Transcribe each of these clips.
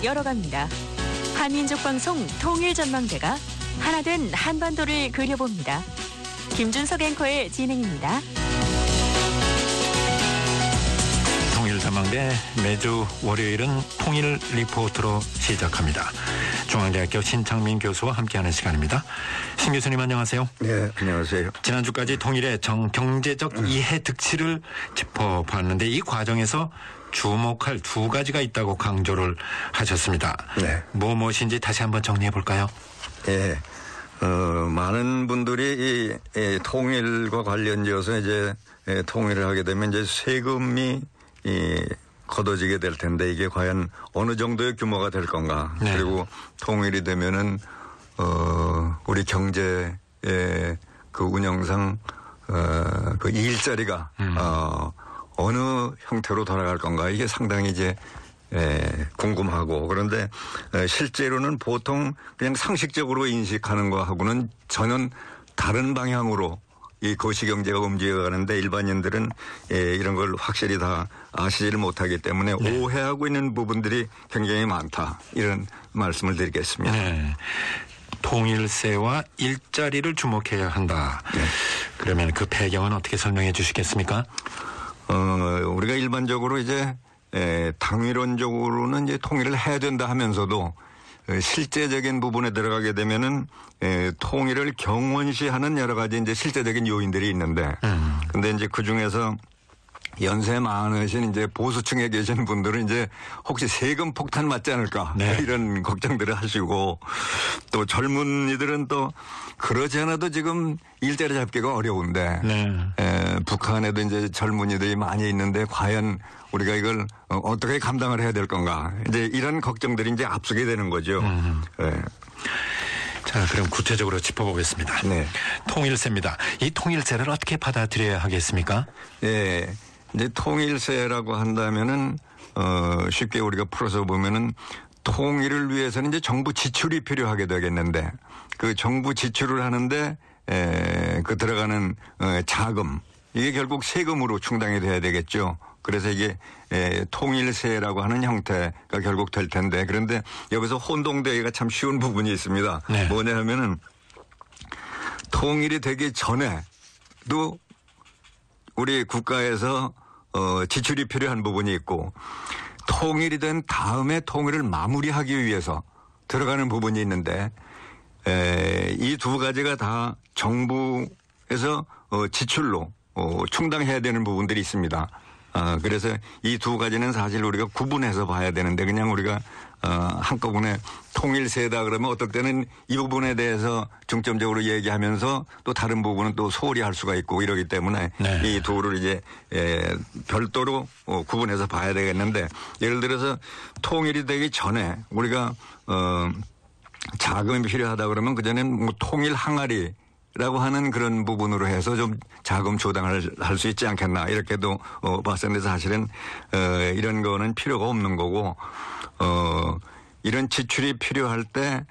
열어갑니다. 한민족 방송 통일전망대가 하나된 한반도를 그려봅니다. 김준석 앵커의 진행입니다. 통일전망대 매주 월요일은 통일 리포트로 시작합니다. 중앙대학교 신창민 교수와 함께하는 시간입니다. 신 교수님 안녕하세요. 네, 안녕하세요. 지난주까지 통일의 경제적 이해 득치를 짚어봤는데 이 과정에서 주목할 두 가지가 있다고 강조를 하셨습니다. 네. 무엇인지 다시 한번 정리해 볼까요? 네. 많은 분들이 이 통일과 관련지어서 이제 통일을 하게 되면 이제 세금이 걷어지게 될 텐데 이게 과연 어느 정도의 규모가 될 건가. 네. 그리고 통일이 되면은 우리 경제의 그 운영상 그 일자리가 어느 형태로 돌아갈 건가 이게 상당히 이제 궁금하고 그런데 실제로는 보통 그냥 상식적으로 인식하는 거하고는 전혀 다른 방향으로 이 거시경제가 움직여가는데 일반인들은 이런 걸 확실히 다 아시지를 못하기 때문에 네. 오해하고 있는 부분들이 굉장히 많다 이런 말씀을 드리겠습니다. 네. 통일세와 일자리를 주목해야 한다. 네. 그러면 그 배경은 어떻게 설명해 주시겠습니까? 우리가 일반적으로 이제 당위론적으로는 이제 통일을 해야 된다 하면서도 실제적인 부분에 들어가게 되면은 통일을 경원시하는 여러 가지 이제 실제적인 요인들이 있는데, 근데 이제 그 중에서 연세 많으신 이제 보수층에 계신 분들은 이제 혹시 세금 폭탄 맞지 않을까 네. 이런 걱정들을 하시고 또 젊은이들은 또 그러지 않아도 지금 일자리 잡기가 어려운데 네. 북한에도 이제 젊은이들이 많이 있는데 과연 우리가 이걸 어떻게 감당을 해야 될 건가 이제 이런 걱정들이 이제 앞서게 되는 거죠. 네. 자, 그럼 구체적으로 짚어보겠습니다. 네. 통일세입니다. 이 통일세를 어떻게 받아들여야 하겠습니까? 네. 이제 통일세라고 한다면은 쉽게 우리가 풀어서 보면은 통일을 위해서는 이제 정부 지출이 필요하게 되겠는데 그 정부 지출을 하는데 그 들어가는 자금 이게 결국 세금으로 충당이 돼야 되겠죠. 그래서 이게 통일세라고 하는 형태가 결국 될 텐데 그런데 여기서 혼동되기가 참 쉬운 부분이 있습니다. 네. 뭐냐 하면은 통일이 되기 전에도 우리 국가에서 지출이 필요한 부분이 있고 통일이 된 다음에 통일을 마무리하기 위해서 들어가는 부분이 있는데 이 두 가지가 다 정부에서 지출로 충당해야 되는 부분들이 있습니다. 그래서 이 두 가지는 사실 우리가 구분해서 봐야 되는데 그냥 우리가 한꺼번에 통일세다 그러면 어떨 때는 이 부분에 대해서 중점적으로 얘기하면서 또 다른 부분은 또 소홀히 할 수가 있고 이러기 때문에 네. 이 두를 이제 별도로 구분해서 봐야 되겠는데 예를 들어서 통일이 되기 전에 우리가 자금이 필요하다 그러면 그전엔 뭐 통일 항아리 라고 하는 그런 부분으로 해서 좀 자금 조달을 할 수 있지 않겠나 이렇게도 봤었는데 사실은 이런 거는 필요가 없는 거고 이런 지출이 필요할 때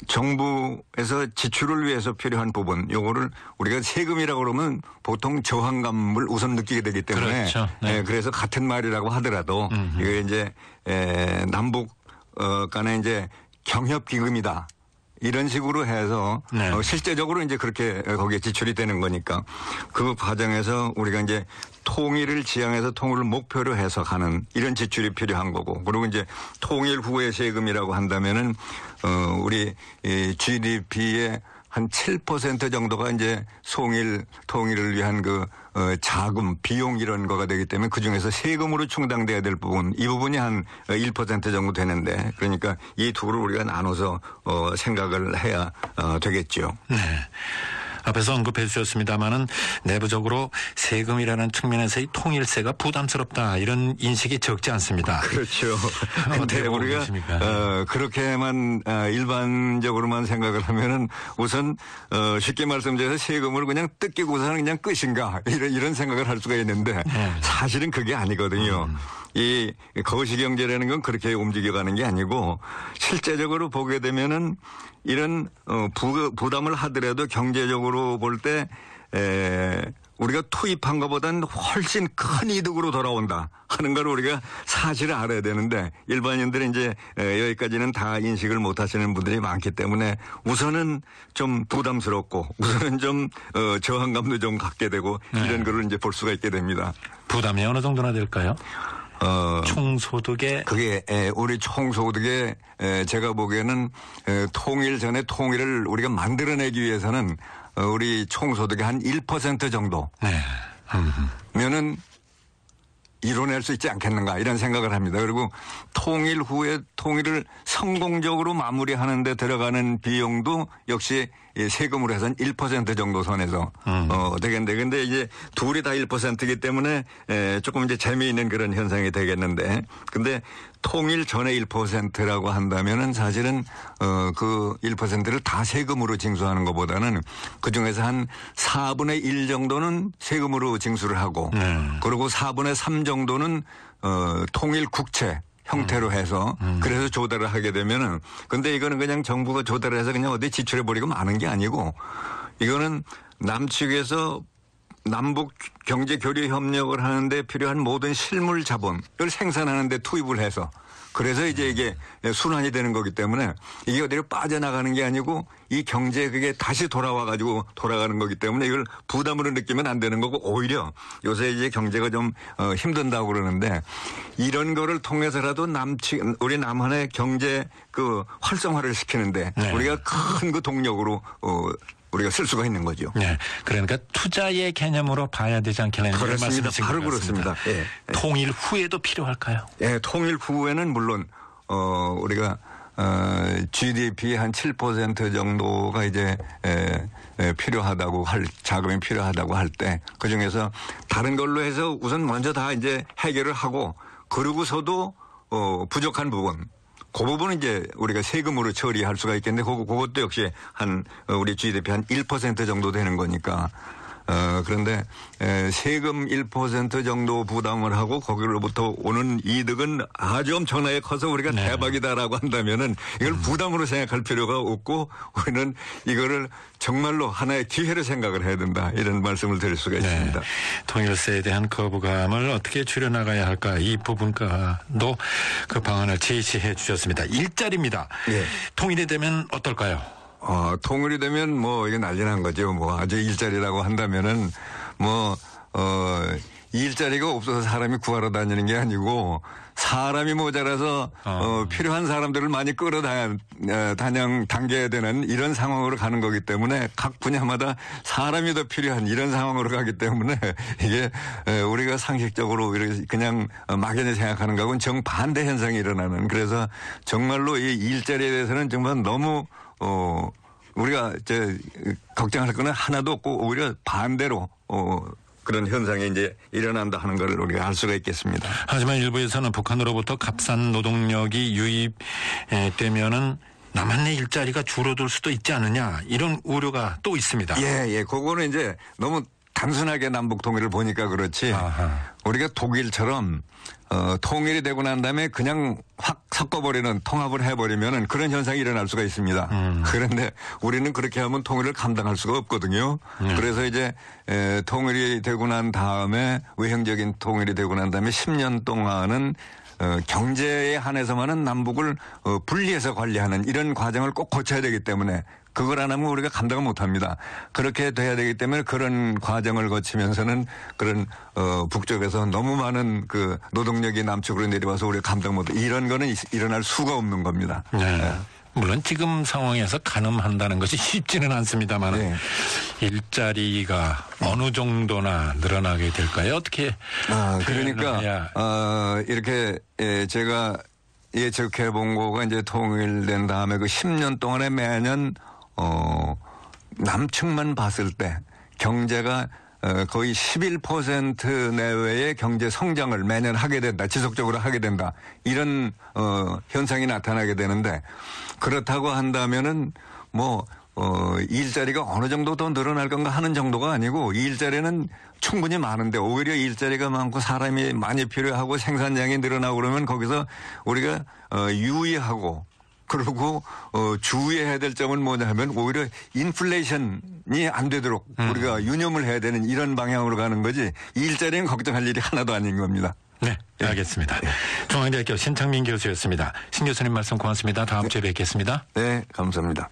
정부에서 지출을 위해서 필요한 부분 요거를 우리가 세금이라고 그러면 보통 저항감을 우선 느끼게 되기 때문에 그렇죠. 네. 그래서 같은 말이라고 하더라도 이게 이제 남북 간에 이제 경협기금이다. 이런 식으로 해서 네. 실제적으로 이제 그렇게 거기에 지출이 되는 거니까 그 과정에서 우리가 이제 통일을 지향해서 통일을 목표로 해서 가는 이런 지출이 필요한 거고 그리고 이제 통일 후의 세금이라고 한다면은 우리 GDP의 한 7% 정도가 이제 통일을 위한 그 자금, 비용 이런 거가 되기 때문에 그중에서 세금으로 충당돼야 될 부분, 이 부분이 한 1% 정도 되는데 그러니까 이 두를 우리가 나눠서 생각을 해야 되겠죠. 네. 앞에서 언급해 주셨습니다마는 내부적으로 세금이라는 측면에서 이 통일세가 부담스럽다 이런 인식이 적지 않습니다. 그렇죠. 그런데 우리가 그렇게만 일반적으로만 생각을 하면은 우선 쉽게 말씀드려서 세금을 그냥 뜯기고서는 그냥 끝인가 이런 생각을 할 수가 있는데 사실은 그게 아니거든요. 이 거시경제라는 건 그렇게 움직여가는 게 아니고 실제적으로 보게 되면은 이런 부담을 하더라도 경제적으로 볼 때 우리가 투입한 것보다는 훨씬 큰 이득으로 돌아온다 하는 걸 우리가 사실을 알아야 되는데 일반인들은 이제 여기까지는 다 인식을 못 하시는 분들이 많기 때문에 우선은 좀 부담스럽고 우선은 좀 저항감도 좀 갖게 되고 이런 거를 이제 볼 수가 있게 됩니다. 부담이 어느 정도나 될까요? 총소득에 그게 우리 총소득에 제가 보기에는 통일 전에 통일을 우리가 만들어내기 위해서는 우리 총소득의 한 1% 정도 면은 이뤄낼 수 있지 않겠는가 이런 생각을 합니다. 그리고 통일 후에 통일을 성공적으로 마무리하는 데 들어가는 비용도 역시 세금으로 해서는 1% 정도 선에서 되겠는데 근데 이제 둘이 다 1%이기 때문에 조금 이제 재미있는 그런 현상이 되겠는데 근데 통일 전에 1%라고 한다면은 사실은 그 1%를 다 세금으로 징수하는 것보다는 그 중에서 한 4분의 1 정도는 세금으로 징수를 하고 그리고 4분의 3 정도는 통일 국채 형태로 해서 그래서 조달을 하게 되면은 근데 이거는 그냥 정부가 조달을 해서 그냥 어디 지출해 버리고 마는 게 아니고 이거는 남측에서 남북 경제 교류 협력을 하는데 필요한 모든 실물 자본을 생산하는 데 투입을 해서 그래서 이제 이게 순환이 되는 거기 때문에 이게 어디로 빠져나가는 게 아니고 이 경제 그게 다시 돌아와 가지고 돌아가는 거기 때문에 이걸 부담으로 느끼면 안 되는 거고 오히려 요새 이제 경제가 좀 힘든다고 그러는데 이런 거를 통해서라도 우리 남한의 경제 그 활성화를 시키는데 우리가 큰 그 동력으로 우리가 쓸 수가 있는 거죠. 네, 그러니까 투자의 개념으로 봐야 되지 않겠냐는 그렇습니다. 바로 그렇습니다. 예. 통일 후에도 필요할까요? 예, 통일 후에는 물론 우리가 GDP 한 7% 정도가 이제 필요하다고 할 자금이 필요하다고 할 때 그 중에서 다른 걸로 해서 우선 먼저 다 이제 해결을 하고 그러고서도 부족한 부분. 그 부분은 이제 우리가 세금으로 처리할 수가 있겠는데 그것도 역시 한 우리 GDP 한 1% 정도 되는 거니까 그런데 세금 1% 정도 부담을 하고 거기로부터 오는 이득은 아주 엄청나게 커서 우리가 대박이다라고 한다면은 이걸 부담으로 생각할 필요가 없고 우리는 이거를 정말로 하나의 기회로 생각을 해야 된다 이런 말씀을 드릴 수가 있습니다. 통일세에 대한 거부감을 어떻게 줄여나가야 할까 이 부분과도 그 방안을 제시해 주셨습니다. 일자리입니다. 통일이 되면 어떨까요? 통일이 되면 뭐 이게 난리 난 거죠. 뭐 아주 일자리라고 한다면은 일자리가 없어서 사람이 구하러 다니는 게 아니고 사람이 모자라서 필요한 사람들을 많이 당겨야 되는 이런 상황으로 가는 거기 때문에 각 분야마다 사람이 더 필요한 이런 상황으로 가기 때문에 이게 우리가 상식적으로 그냥 막연히 생각하는 거하고는 정반대 현상이 일어나는 그래서 정말로 이 일자리에 대해서는 정말 너무 우리가 걱정할 거는 하나도 없고 오히려 반대로 그런 현상이 이제 일어난다 하는 걸 우리가 알 수가 있겠습니다. 하지만 일부에서는 북한으로부터 값싼 노동력이 유입되면은 남한의 일자리가 줄어들 수도 있지 않느냐 이런 우려가 또 있습니다. 예. 그거는 이제 너무 단순하게 남북 통일을 보니까 그렇지 우리가 독일처럼 통일이 되고 난 다음에 그냥 확 섞어버리는 통합을 해버리면은 그런 현상이 일어날 수가 있습니다. 그런데 우리는 그렇게 하면 통일을 감당할 수가 없거든요. 그래서 이제 통일이 되고 난 다음에 외형적인 통일이 되고 난 다음에 10년 동안은 경제에 한해서만은 남북을 분리해서 관리하는 이런 과정을 꼭 거쳐야 되기 때문에 그걸 안 하면 우리가 감당을 못 합니다. 그렇게 돼야 되기 때문에 그런 과정을 거치면서는 그런 북쪽에서 너무 많은 그 노동력이 남쪽으로 내려와서 우리가 감당 못 이런 거는 일어날 수가 없는 겁니다. 물론 지금 상황에서 가늠한다는 것이 쉽지는 않습니다만 일자리가 어느 정도나 늘어나게 될까요? 어떻게 그러니까 이렇게 제가 예측해 본 거가 이제 통일된 다음에 그 10년 동안에 매년 남측만 봤을 때 경제가 거의 11% 내외의 경제 성장을 매년 하게 된다. 지속적으로 하게 된다. 이런 현상이 나타나게 되는데 그렇다고 한다면은 일자리가 어느 정도 더 늘어날 건가 하는 정도가 아니고 일자리는 충분히 많은데 오히려 일자리가 많고 사람이 많이 필요하고 생산량이 늘어나고 그러면 거기서 우리가 유의하고 그리고 주의해야 될 점은 뭐냐 하면 오히려 인플레이션이 안 되도록 우리가 유념을 해야 되는 이런 방향으로 가는 거지 이 일자리는 걱정할 일이 하나도 아닌 겁니다. 네, 알겠습니다. 중앙대학교 신창민 교수였습니다. 신 교수님 말씀 고맙습니다. 다음 주에 뵙겠습니다. 네, 감사합니다.